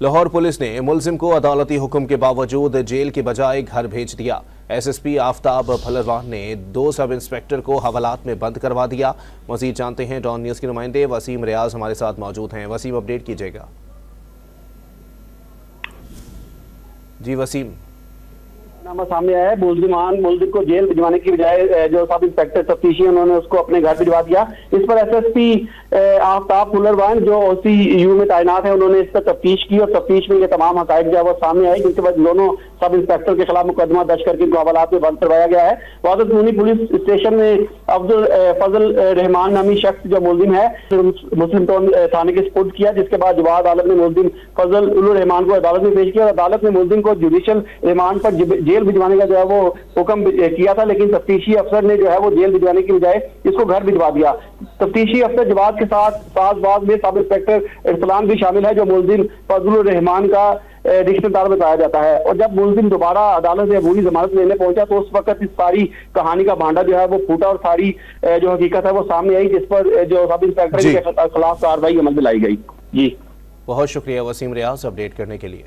Lahore police ने मुलजिम को अदालती हुक्म के बावजूद जेल के बजाय घर भेज दिया। एसएसपी आफ्ताब फलरवान ने 2 सब इंस्पेक्टर को हवालात में बंद करवा दिया। मजीद जानते हैं डॉन न्यूज के नुमाइंदे वसीम रियाज हमारे साथ मौजूद हैं। वसीम, अपडेट कीजिएगा। जी वसीम। नामा सामने आया है। मुलजिम को जेल भिजवाने की बजाय जो सब इंस्पेक्टर तफ्तीशी उन्होंने उसको अपने घर भिजवा दिया। इस पर एसएसपी आफ्ताब फुलरवान जो ओसीयू में तैनात है उन्होंने इस पर तफ्तीश की और तफ्तीश में ये तमाम हकायक जो है वो सामने आई, जिसके बाद दोनों सब इंस्पेक्टर के खिलाफ मुकदमा दर्ज करके इनको हवालात में बंद करवाया गया है। वादतूनी पुलिस स्टेशन में अब्दुल फजल रहमान नामी शख्स जो मुलजिम है मुस्लिम टाउन थाने के सपुर्द किया, जिसके बाद जवाद आलम ने मुलजिम फजल उल रहमान को अदालत में पेश किया और अदालत ने मुलजिम को जुडिशियल रिमांड पर जेल भिजवाने का जो है वो हुक्म किया था, लेकिन तफ्तीशी अफसर ने जो है वो जेल भिजवाने की बजाय इसको घर भिजवा दिया। तफ्तीशी अफसर जवाद के साथ साजबाज में सब इंस्पेक्टर इरसलान भी शामिल है जो मुलजिम फजल रहमान का रिश्तेदार बताया जाता है। और जब मुलजिम दोबारा अदालत से अबूरी जमानत लेने पहुंचा तो उस वक्त इस सारी कहानी का भांडा जो है वो फूटा और सारी जो हकीकत है वो सामने आई, जिस पर जो सब इंस्पेक्टर के खिलाफ कार्रवाई अमल में लाई गई। जी बहुत शुक्रिया वसीम रियाज अपडेट करने के लिए।